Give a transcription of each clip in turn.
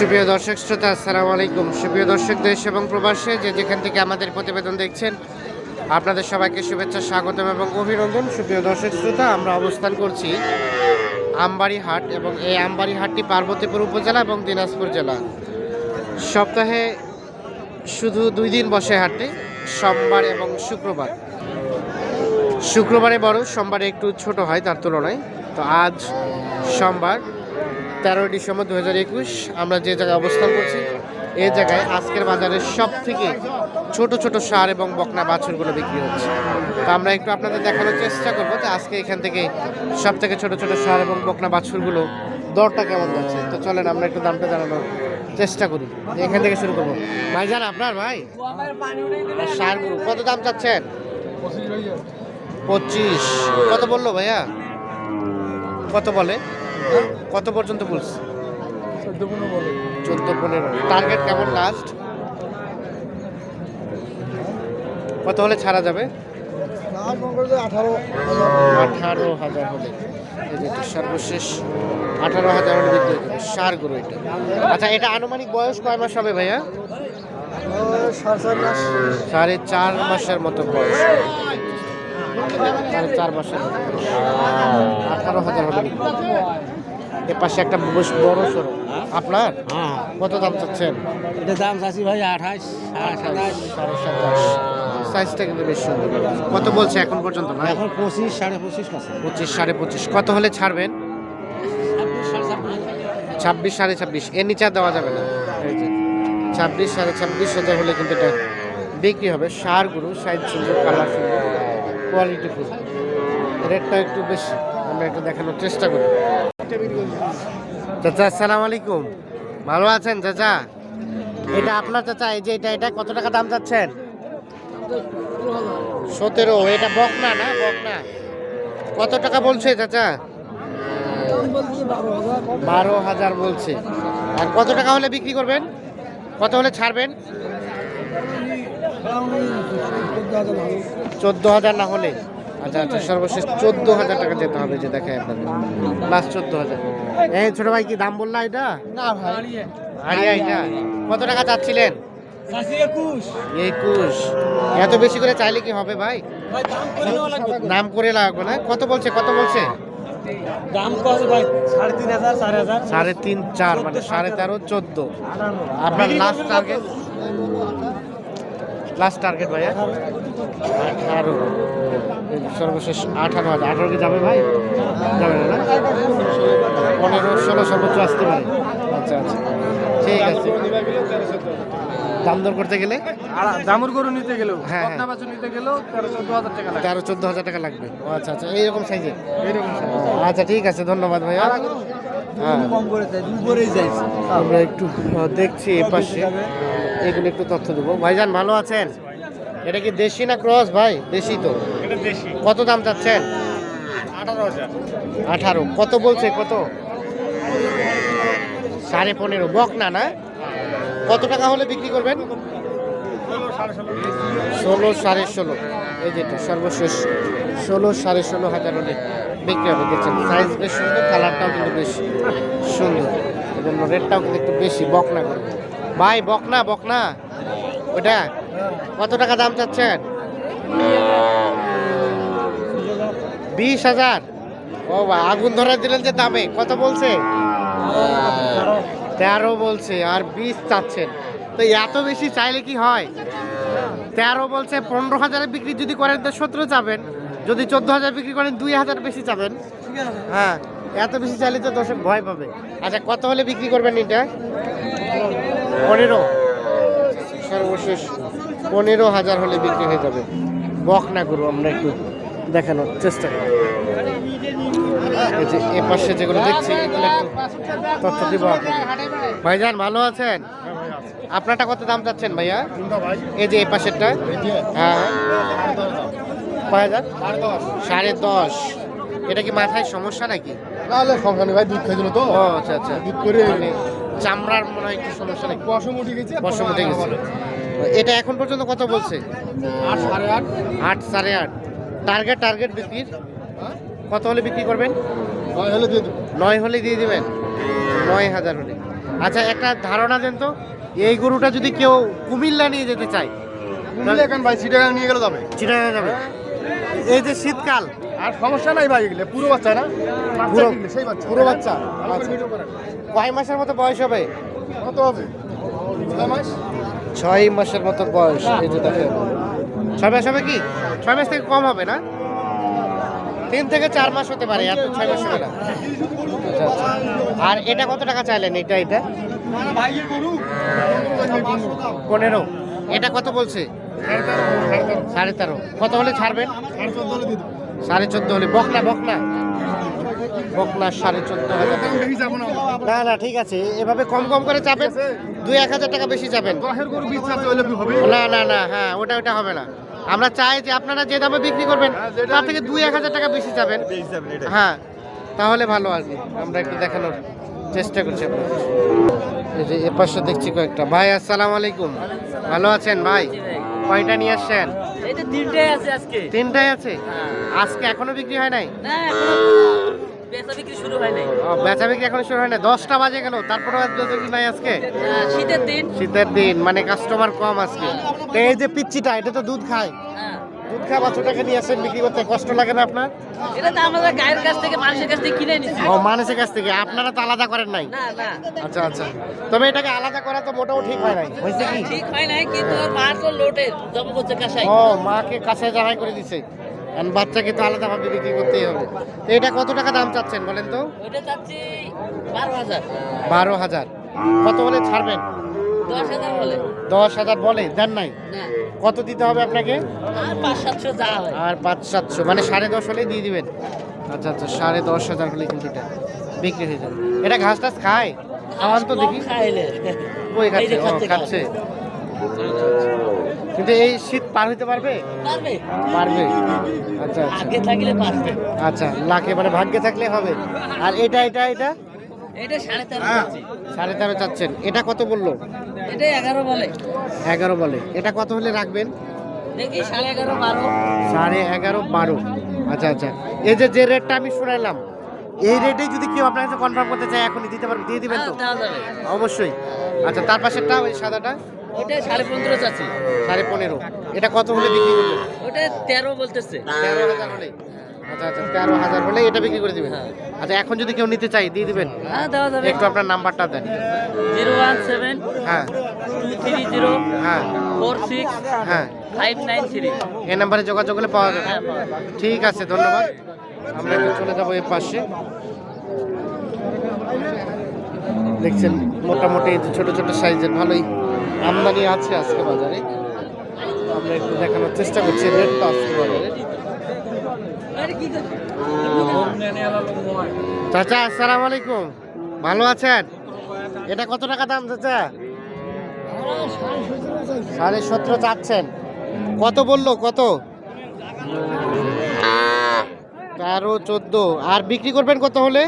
সুপ্রিয় দর্শক শ্রোতা, আসসালামু আলাইকুম। সুপ্রিয় দর্শক, দেশ এবং প্রবাসে যে যেখান থেকে আমাদের প্রতিবেদন দেখছেন, আপনাদের সবাইকে শুভেচ্ছা, স্বাগতম এবং অভিনন্দন। সুপ্রিয় দর্শক শ্রোতা, আমরা অবস্থান করছি আমবাড়ি হাট, এবং এই আমবাড়ি হাটটি পার্বতীপুর উপজেলা এবং দিনাজপুর জেলা। সপ্তাহে শুধু 2 দিন বসে হাটটি, সোমবার এবং শুক্রবার। শুক্রবারে বড়, সোমবারে একটু ছোট হয় তার তুলনায়। তো আজ সোমবার 13 ডিসেম্বর 2021 আমরা যে জায়গায় অবস্থান করছি, এই জায়গায় আজকের বাজারে সব থেকে ছোট ছোট ষাঁড় এবং বকনা বাছুরগুলো বিক্রি হচ্ছে। তো আমরা একটু আপনাদের দেখানোর চেষ্টা করবো যে আজকে এখান থেকে সব থেকে ছোট ছোট ষাঁড় এবং বকনা বাছুরগুলো দরটা কেমন যাচ্ছে। তো চলেন আমরা একটু দামটা জানানোর চেষ্টা করি। এখান থেকে শুরু করবো। ভাইজান, আপনার ভাই ষাঁড়গুলো কত দাম চাচ্ছেন? 25। কত বললো ভাইয়া? কত বলে? কত পর্যন্ত বলছে? 14-15। টার্গেট কেমন লাস্ট? কত হলে ছাড়া যাবে? 18,000 হলে। এই যে সর্বশেষ 18,000 হলে বিক্রি হয়ে যাবে ষাঁড় গরু এটা। আচ্ছা, এটা আনুমানিক বয়স কয় মাস হবে ভাইয়া? 4.5 মাসের মতো বয়স। 4.5 মাসের মতো। 18,000 হলে বিক্রি। এর পাশে একটা বড় সড়ো আপনার কত দাম চাচ্ছেন? এটা দাম চাচ্ছি ভাই 28, 27, 27.5। সাইজটা কিন্তু বেশ সুন্দর। কত বলছে এখন পর্যন্ত? না, এখন 25, 25.5 কাছে। 25, 25.5। কত হলে ছাড়বেন? 26, 26.5। এর নিচে আর দেওয়া যাবে না। এই যে 26, 26.5 হলে কিন্তু এটা বিক্রি হবে। ষাঁড় গরু, সাইজ সুন্দর, কালার সুন্দর, কোয়ালিটি ফুল। রেটটা একটু বেশি, আমরা একটু দেখানোর চেষ্টা করি। চাচা, আসসালামু আলাইকুম। ভালো আছেন চাচা? এটা আপনার চাচা? এই যে এটা কত টাকা দাম চাচ্ছেন? 17। এটা বকনা না? বকনা। কত টাকা বলছে চাচা? 12,000 বলছে। আর কত টাকা হলে বিক্রি করবেন? কত হলে ছাড়বেন? 14,000 না হলে? আচ্ছা আচ্ছা, সর্বশেষ 14,000 টাকা যেতে হবে। যে দেখে আপনাদের লাস্ট 14,000। এই ছোট ভাই, কি দাম বললা এটা? না ভাই, আরিয়া এটা কত টাকা চাচ্ছিলেন? 21। এত বেশি করে চাইলে কি হবে ভাই? নাম করে লাগবে না? কত বলছে? কত বলছে? দাম কত ভাই? 3,500, 4,000। 3.5, 4 মানে 13.5, 14। আপনার লাস্ট টার্গেট? লাস্ট টার্গেট ভাইয়া 18। সর্বশেষ 18,000। 18 কি যাবে ভাই? যাবে না? 15, 16 সর্বোচ্চ আসতে পারে। আচ্ছা আচ্ছা, ঠিক আছে। দাম দর করতে গেলে, দামুর গরু নিতে গেলেও, হ্যাঁ, বকনা বাছুর নিতে গেলেও 13-14,000 টাকা লাগে। 13-14,000 টাকা লাগবে। ও আচ্ছা আচ্ছা, এইরকম সাইজের। আচ্ছা ঠিক আছে, ধন্যবাদ ভাইয়া। হ্যাঁ, কম করে দেয়, উপরেই যায়। আমরা একটু দেখছি এ পাশে, এগুলো একটু তথ্য দেবো। ভাইজান, ভালো আছেন? এটা কি দেশি না ক্রস ভাই? দেশি তো। এটা দেশি। কত দাম চাচ্ছেন? 18,000। 18। কত বলছে? কত? 15.5। বকনা না? কত টাকা হলে বিক্রি করবেন? 16, 16.5। এই যেটা সর্বশেষ 16, 16.5 হলে বিক্রি হবে। দেখছেন সাইজ বেশ সুন্দর, কালারটাও কিন্তু বেশ সুন্দর, এই জন্য রেটটাও কিন্তু একটু বেশি। বকনা করে ভাই, বকনা বকনা ওটা কত টাকা দাম চাচ্ছেন? 20,000। ও ভাই, আগুন ধরে দিলেন যে দামে। কত বলছে? 13 বলছে, আর 20 চাচ্ছেন। তো এত বেশি চাইলে কি হয়? 13 বলছে, 15,000 বিক্রি যদি করেন তো 17 চাবেন। যদি 14,000 বিক্রি করেন 2,000 বেশি চাবেন। হ্যাঁ, এত বেশি চাইলে তো দর্শক ভয় পাবে। আচ্ছা, কত হলে বিক্রি করবেন এটা? 15। সর্বশেষ 15,000 হলে বিক্রি হয়ে যাবে। বকনা গরু আমরা একটু দেখানোর চেষ্টা করি। এই যে এ পাশে যেগুলো দেখছি, এগুলো একটু তথ্য দিব আপনাকে। ভাইজান, ভালো আছেন? আপনারটা কত দাম চাচ্ছেন ভাইয়া? এই যে এই পাশেরটা। হ্যাঁ, কয় হাজার? 10.5। এটা কি মাথায় সমস্যা নাকি? নাহলে সমস্যা নেই ভাই, দুধ খাইছিল তো। ও আচ্ছা আচ্ছা, দুধ করে মানে চামড়ার মনে হয় একটু সমস্যা নাকি? পশম উঠে গেছে। পশম উঠে গেছে। এটা এখন পর্যন্ত কত বলছে? 8, 8.5। 8, 8.5। টার্গেট বিক্রির কত হলে বিক্রি করবেন? 9 হলে দিয়ে দেবো। 9 হলে দিয়ে দিবেন। 9,000 হলে আচ্ছা, একটা ধারণা দেন তো, এই গরুটা যদি কেউ কুমিল্লা নিয়ে যেতে চায়, কুমিল্লা এখন ভাই চিটাগাং নিয়ে গেলে যাবে। চিটাগাং যাবে? এই যে শীতকাল, আর সমস্যা নাই ভাই, এগুলো পুরো বাচ্চা না, বাচ্চা পুরো- কিনলে সেই বাচ্চা। পুরো বাচ্চা। ভালো করে আচ্ছা। ভিডিও করেন। কয় মাসের মতো বয়স হবে? কত হবে? 6 মাস। 6 মাসের মতো বয়স। এই যে দেখেন, 6 মাস হবে কি? 6 মাস থেকে কম হবে না? 3 থেকে 4 মাস হতে পারে, আর তো 6 মাস হবে না। আচ্ছা, আচ্ছা। আর এটা কত টাকা চাইলেন? এটা 15। এটা কত বলছে? 13.5। কত হলে ছাড়বেন? 14.5 হলে। বকনা 14.5 না না, ঠিক আছে, এভাবে কম কম করে চাপেন, 2-1 হাজার টাকা বেশি চাপেন। না না না, হ্যাঁ, ওটা হবে না। আমরা চাই যে আপনারা যে দামে বিক্রি করবেন তার থেকে 2-1 হাজার টাকা বেশি যাবেন। হ্যাঁ, তাহলে ভালো আর কি। আমরা একটু দেখানোর চেষ্টা করছি আপনাদের। এই যে এ পাশে দেখছি কয়েকটা। ভাই আসসালামু আলাইকুম, ভালো আছেন ভাই? কয়টা নিয়ে আসছেন? এটা 3টাই আছে আজকে। 3টাই আছে। আজকে এখনো বিক্রি হয় নাই? না, এখনো বেচা বিক্রি শুরু হয় নাই। বেচা বিক্রি এখনো শুরু হয় না, 10টা বাজে গেল, তারপরে বিক্রি নাই আজকে। শীতের দিন। শীতের দিন মানে কাস্টমার কম আজকে। তো এই যে পিচ্চিটা, এটা তো দুধ খায়, হ্যাঁ, দুধ খাওয়া বাচ্চাটাকে নিয়ে আসেন বিক্রি করতে, কষ্ট লাগে না আপনার? এটা তো আমরা গায়ের কাছ থেকে, মানুষের কাছ থেকে কিনে নিছি। ও, মানুষের কাছ থেকে, আপনারা তো আলাদা করেন নাই? না না, আচ্ছা আচ্ছা, তবে এটাকে আলাদা করা তো মোটেও ঠিক হয় নাই, হয়েছে কি? ঠিক হয় নাই, কিন্তু ওর মার তো লোটে জমা করছে কাঁসাই। ও, মাকে কাছে জামাই করে দিছে, আর বাচ্চাকে তো আলাদাভাবে বিক্রি করতেই হবে। তো এটা কত টাকা দাম চাচ্ছেন বলেন তো? ওইটা চাচ্ছি 12,000। 12,000। কত হলে ছাড়বেন? 10,000 বলে। 10,000 বলে, দেন নাই? না, কত দিতে হবে আপনাকে? আর 500-700 যা হয়। আর 500-700 মানে 10.5 হলেই দিয়ে দিবেন। আচ্ছা আচ্ছা, 10,500 হলে কিন্তু এটা বিক্রি হয়ে যাবে। এটা ঘাস টাস খায়? খাওয়ান তো দেখি। কম খাইলে। ওই এই যে খাচ্ছে, ও খাচ্ছে। কিন্তু এই শীত পার হইতে পারবে? পারবে। পারবে। আচ্ছা আচ্ছা আগে থাকলে পারবে। আচ্ছা, লাখে মানে ভাগ্যে থাকলে হবে। আর এটা এটা 13.5 চাচ্ছি। 13.5 চাচ্ছেন। এটা কত বললো? এটা 11 বলে। 11 বলে। এটা কত হলে রাখবেন? দেখি 11.5 12। 11.5 12। আচ্ছা আচ্ছা, এই যে রেটটা আমি শুনাইলাম, এই রেটেই যদি কেউ আপনার কাছে কনফার্ম করতে চায় এখনই দিতে পারবেন, দিয়ে দিবেন তো? দেওয়া যাবে। অবশ্যই। আচ্ছা, তার পাশেরটা ওই সাদাটা? ওটা 15.5 চাচ্ছি। 15.5। এটা কত হলে বিক্রি করবেন? ওটা 13 বলতেছে। 13,000 হলে। আচ্ছা আচ্ছা, 13,000 হলে এটা বিক্রি করে দিবেন। হ্যাঁ। আচ্ছা, এখন যদি কেউ নিতে চায় দিয়ে দিবেন? হ্যাঁ, দেওয়া যাবে। একটু আপনার নাম্বারটা দেন। 017 হ্যাঁ 230 হ্যাঁ 46 হ্যাঁ, 593। এই নাম্বারে যোগাযোগ করলে পাওয়া যাবে। হ্যাঁ, পাওয়া যাবে। ঠিক আছে, ধন্যবাদ। আমরা একটু চলে যাবো এই পাশে। দেখছেন মোটামুটি এই যে ছোট ছোট সাইজের ভালোই আমদানি আছে আজকে বাজারে। আমরা একটু দেখানোর চেষ্টা করছি রেটটা আজকে বাজারে। চাচা আসসালামু আলাইকুম, ভালো আছেন? এটা কত টাকা দাম চাচা? 17.5 চাচ্ছেন। কত বললো? কত? 13-14। আর বিক্রি করবেন কত হলে?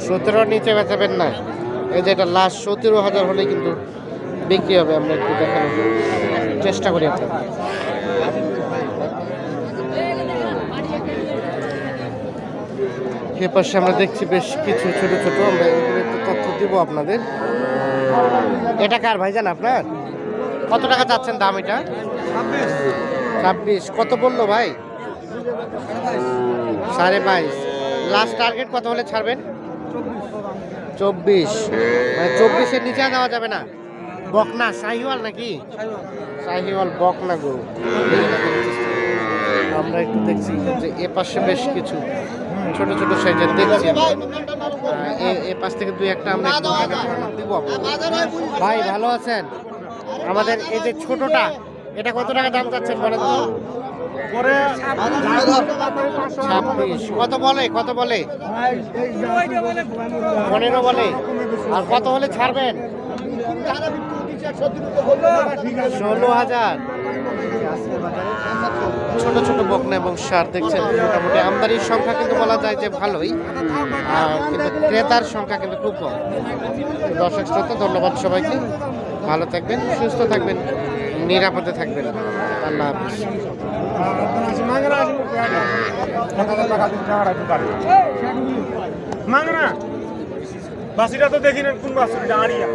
17 নিচে বেচাবেন না? এই যে এটা লাস্ট 17,000 হলে কিন্তু বিক্রি হবে। আমরা একটু দেখানোর চেষ্টা করি আপনাদের। এ পাশে আমরা দেখছি বেশ কিছু ছোট ছোট, আমরা এগুলো একটু তথ্য দিব আপনাদের। এটা কার ভাইজান আপনার? কত টাকা চাচ্ছেন দাম এটা? 26। কত বললো ভাই? 22.5। লাস্ট টার্গেট কত হলে ছাড়বেন? 24। মানে 24-এর নিচে দেওয়া যাবে না? বকনা শাহিওয়াল নাকি? শাহিওয়াল বকনা গরু। আমরা একটু দেখছি যে এ পাশে বেশ কিছু ছোট ছোট সাইজের দেখছি। এ পাশ থেকে 2-1টা আমরা একটু দিব আপনাদের। ভাই ভালো আছেন? আমাদের এই যে ছোটটা, এটা কত টাকা দাম চাচ্ছেন বলেন তো? 26। কত বলে? 15 বলে। আর কত হলে ছাড়বেন? 16,000। ছোট ছোট বকনা এবং সার দেখছেন। মোটামুটি আমদানির সংখ্যা কিন্তু বলা যায় যে ভালোই, কিন্তু ক্রেতার সংখ্যা কিন্তু খুব কম। দর্শক শ্রোতা, ধন্যবাদ সবাইকে। ভালো থাকবেন, সুস্থ থাকবেন, নিরাপদে থাকবেন। আল্লাহ হাফিজ। বাসিটা তো দেখি না কোন বাস এটা আড়িয়া